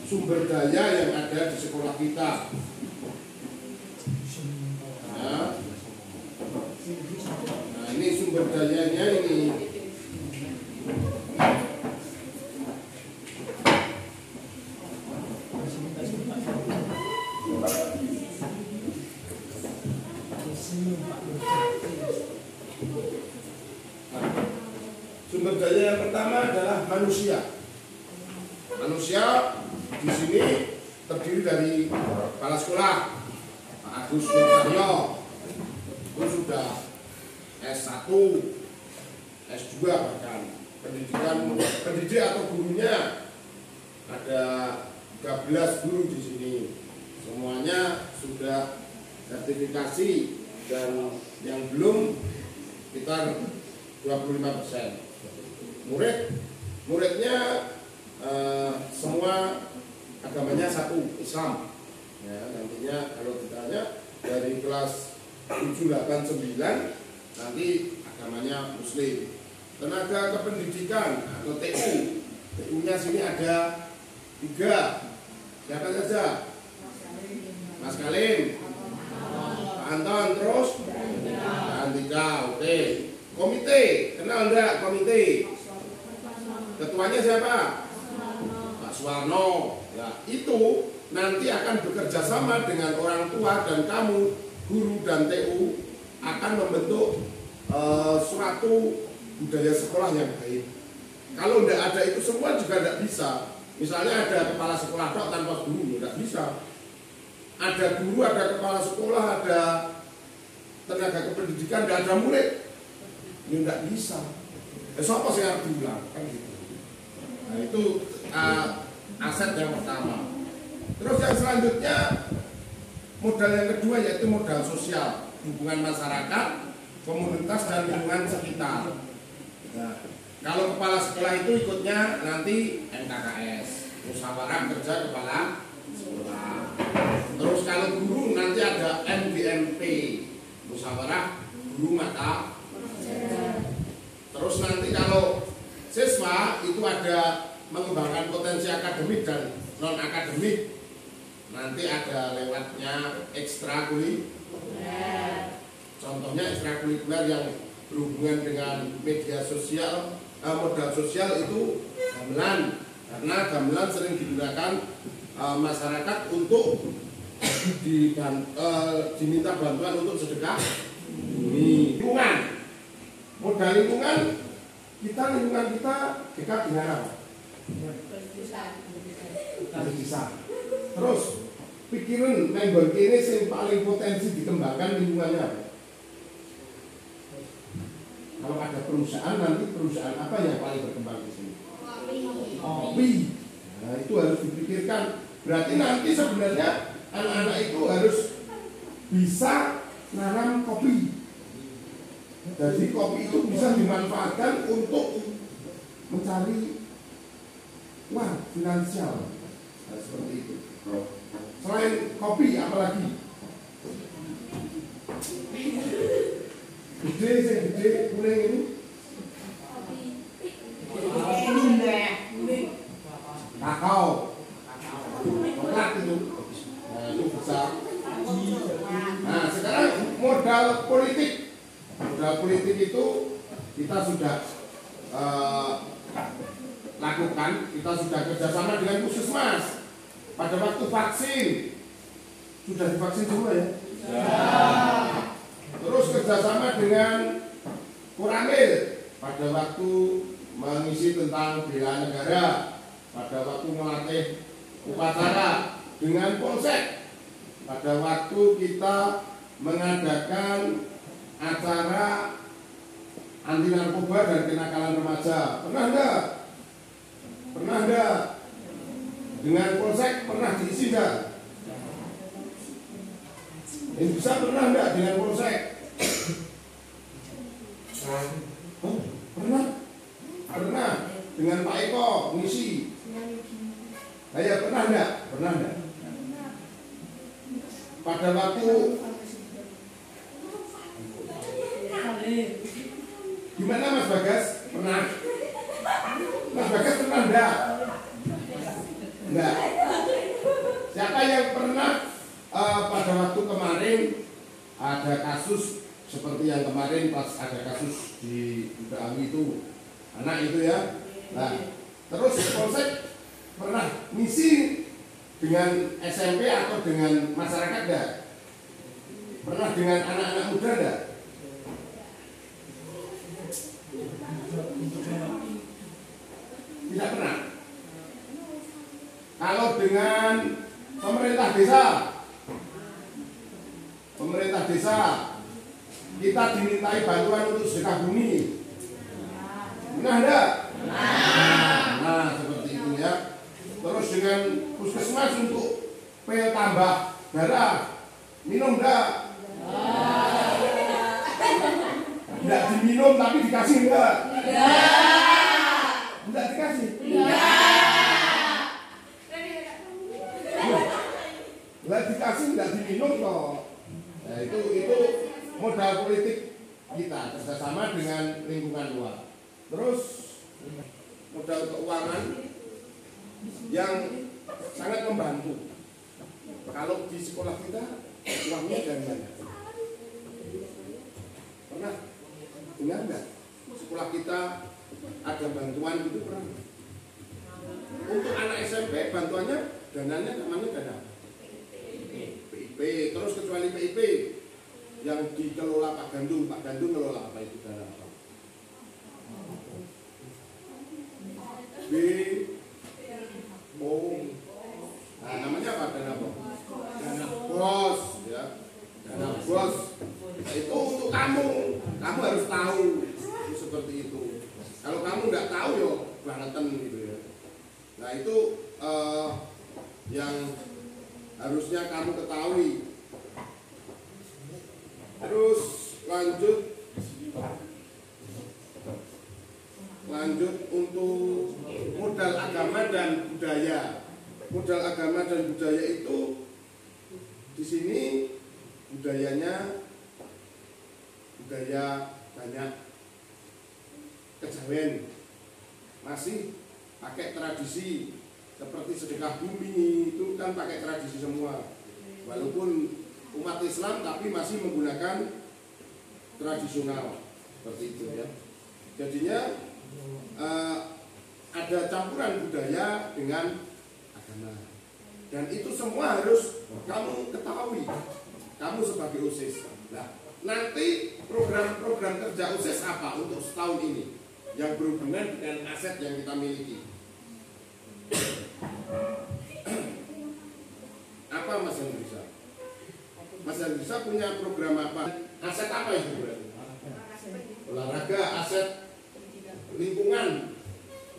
sumber daya yang ada di sekolah kita. Nah, ini sumber dayanya ini. Sumber daya yang pertama adalah manusia. Manusia di sini terdiri dari kepala sekolah Pak Agus Wirtaryo, itu sudah S1, S2 bahkan. Pendidik atau gurunya ada 13 guru di sini. Semuanya sudah sertifikasi dan yang belum sekitar 25%. Muridnya semua agamanya satu, Islam. Ya, nantinya kalau ditanya dari kelas 7, 8, 9 nanti agamanya Muslim. Tenaga kependidikan atau TU, TU-nya sini ada 3. Siapa saja? Mas Kalim, Pak Anton, terus Andika, oke. Komite, kenal enggak komite? Ketuanya siapa? Pak Suwarno. Ya, itu nanti akan bekerja sama dengan orang tua dan kamu, guru dan TU akan membentuk suatu budaya sekolah yang baik. Kalau tidak ada itu semua juga tidak bisa. Misalnya ada kepala sekolah tanpa guru, tidak bisa. Ada guru, ada kepala sekolah, ada tenaga kependidikan, tidak ada murid, ini tidak bisa. Siapa sih yang bilang kan gitu. Nah itu aset yang pertama. Terus yang selanjutnya modal yang kedua yaitu modal sosial, hubungan masyarakat, komunitas dan lingkungan sekitar. Nah, kalau kepala sekolah itu ikutnya nanti MKKS, musyawarah kerja kepala sekolah. Terus kalau guru nanti ada MDMP, musyawarah guru mata. Terus nanti kalau siswa itu ada mengembangkan potensi akademik dan non akademik. Nanti ada lewatnya ekstrakurikuler. Contohnya ekstrakurikuler yang berhubungan dengan media sosial, modal sosial itu gamelan, karena gamelan sering digunakan masyarakat untuk diminta bantuan untuk sedekah bumi. Lingkungan, modal lingkungan lingkungan kita dekat dengan apa? Bisa. Terus pikiran member ini yang paling potensi dikembangkan lingkungannya apa? Kalau ada perusahaan, nanti perusahaan apa yang paling berkembang di sini? Kopi. Nah, itu harus dipikirkan. Berarti nanti sebenarnya anak-anak itu harus bisa nanam kopi. Jadi kopi itu bisa dimanfaatkan untuk mencari uang finansial. Nah, seperti itu. Selain kopi, apalagi? Gede kuning ini. Kakao. Coklat itu. Nah, itu bisa. Nah, sekarang modal politik. Modal politik itu kita sudah lakukan. Kita sudah kerjasama dengan Puskesmas. Pada waktu vaksin sudah divaksin semua ya? Ya. Terus kerjasama dengan Koramil pada waktu mengisi tentang bela negara, pada waktu melatih upacara, dengan Polsek pada waktu kita mengadakan acara anti narkoba dan kenakalan remaja. Pernah enggak? Pernah enggak? Dengan Polsek pernah diisi enggak? Yang bisa pernah enggak dengan Polsek? Oh, pernah? Pernah dengan Pak Eko ngisi. Saya pernah enggak? Pernah enggak? Pada waktu gimana Mas Bagas? Pernah? Mas Bagas pernah enggak? Enggak. waktu kemarin ada kasus seperti yang kemarin pas ada kasus di Betawi itu, anak itu ya. Nah, terus Polsek pernah misi dengan SMP atau dengan masyarakat enggak? Pernah dengan anak-anak muda enggak? Tidak pernah. Kalau dengan pemerintah desa kita dimintai bantuan untuk sedekah bumi. Benar enggak? Nah, seperti itu ya. Terus dengan puskesmas untuk pil tambah darah, minum enggak? Enggak diminum tapi dikasih enggak? Enggak dikasih? Enggak dikasih, enggak diminum kok. Nah, itu modal politik kita kerjasama dengan lingkungan luar. Terus modal keuangan yang sangat membantu. Kalau di sekolah kita uangnya dari mana? Pernah dengar nggak? Sekolah kita ada bantuan itu pernah? Untuk anak SMP bantuannya dananya namanya dana PIP. Terus kecuali PIP yang dikelola Pak Gandung ngelola apa itu dana apa? Nah, namanya apa? Dana apa? Dana bos ya. Dana bos. Nah, itu untuk kamu harus tahu seperti itu. Kalau kamu nggak tahu yo bangetan gitu ya. Nah, itu yang harusnya kamu ketahui. Terus lanjut untuk modal agama dan budaya. Modal agama dan budaya itu di sini budaya banyak kejawen, masih pakai tradisi seperti sedekah bumi itu kan pakai tradisi semua. Walaupun umat Islam tapi masih menggunakan tradisional seperti itu ya. Jadinya ada campuran budaya dengan agama, dan itu semua harus kamu ketahui, kamu sebagai OSIS. Nah, nanti program-program kerja OSIS apa untuk setahun ini yang berhubungan dengan aset yang kita miliki? Apa Mas Hendrisa? Mas Hendrisa punya program apa? Aset apa itu berarti? Olahraga, aset lingkungan.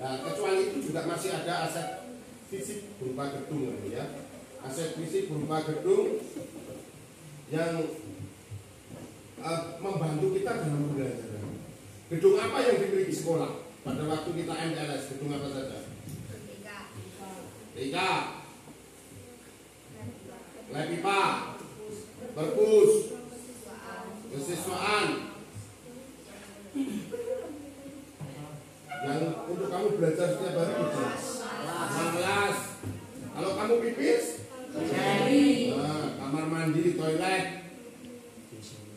Nah, kecuali itu juga masih ada aset fisik berupa gedung ya. Aset fisik berupa gedung yang membantu kita dalam pembelajaran. Gedung apa yang dimiliki sekolah pada waktu kita MTLS? Gedung apa saja? TK, lab IPA, perpus, kesiswaan. Yang untuk kamu belajar setiap hari itu kelas. Kalau kamu pipis, kamar mandi, toilet.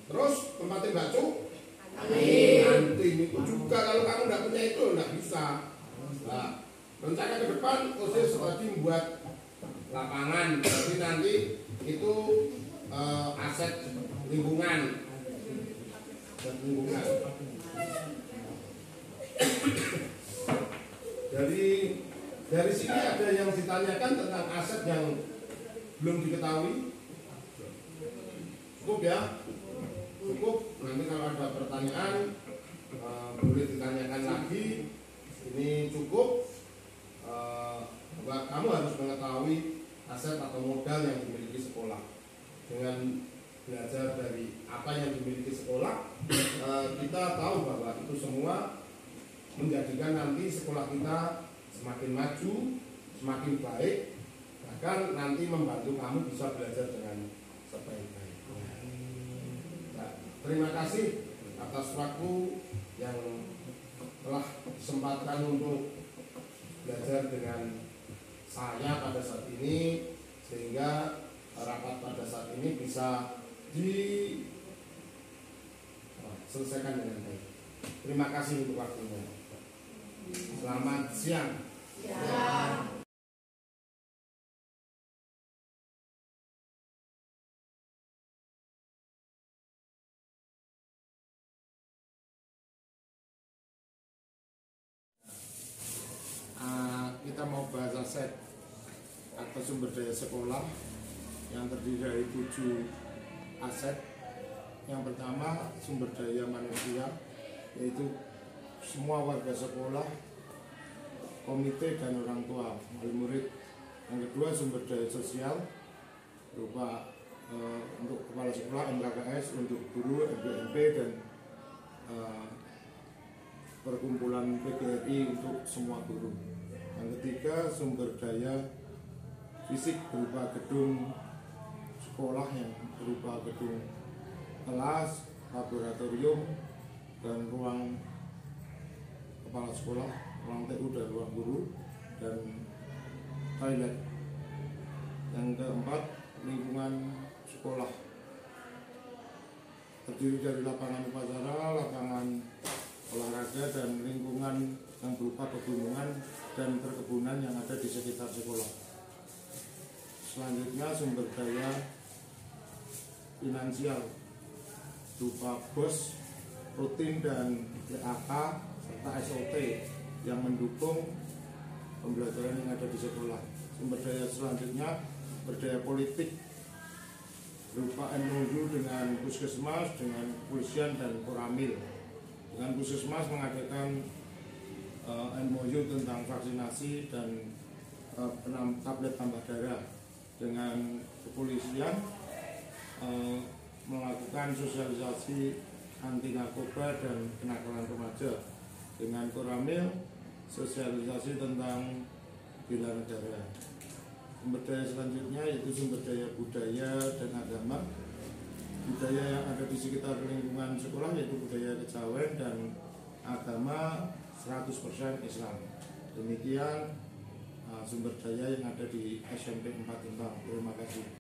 Terus tempatin bakso, kantin itu juga kalau kamu nggak punya itu nggak bisa. Nah, rencana ke depan OSIS seperti membuat lapangan, tapi nanti itu aset lingkungan. Dari sini ada yang ditanyakan tentang aset yang belum diketahui. Cukup ya? Cukup. Nanti kalau ada pertanyaan boleh ditanyakan lagi. Ini cukup. Kamu harus mengetahui aset atau modal yang dimiliki sekolah. Dengan belajar dari apa yang dimiliki sekolah, kita tahu bahwa itu semua menjadikan nanti sekolah kita semakin maju, semakin baik, bahkan nanti membantu kamu bisa belajar dengan sebaik-baiknya. Nah, terima kasih atas waktu yang telah disempatkan untuk belajar dengan saya pada saat ini, sehingga rapat pada saat ini bisa diselesaikan dengan baik. Terima kasih untuk waktunya. Selamat siang. Ya. Kita mau bahas aset atau sumber daya sekolah yang terdiri dari 7 aset. Yang pertama sumber daya manusia, yaitu semua warga sekolah, komite dan orang tua, wali murid. Yang kedua sumber daya sosial berupa untuk kepala sekolah, MKKS, untuk guru, MBMP, dan perkumpulan PGRI untuk semua guru. Yang ketiga sumber daya fisik berupa gedung sekolah yang berupa gedung kelas, laboratorium, dan ruang kepala sekolah, ruang TU dan ruang guru, dan toilet. Yang keempat lingkungan sekolah terdiri dari lapangan upacara, lapangan olahraga, dan lingkungan yang berupa pegunungan dan perkebunan yang ada di sekitar sekolah. Selanjutnya sumber daya finansial berupa BOS, rutin, dan PAK serta SOT yang mendukung pembelajaran yang ada di sekolah. Sumber daya selanjutnya berdaya politik berupa MOU dengan puskesmas, dengan kepolisian, dan Koramil. Dengan puskesmas mengadakan MOU tentang vaksinasi dan tablet tambah darah. Dengan kepolisian melakukan sosialisasi anti narkoba dan kenakalan remaja. Dengan Koramil sosialisasi tentang bela negara. Sumber daya selanjutnya yaitu sumber daya budaya dan agama. Budaya yang ada di sekitar lingkungan sekolah yaitu budaya kejawen dan agama 100% Islam. Demikian sumber daya yang ada di SMP 4 Timbang. Terima kasih.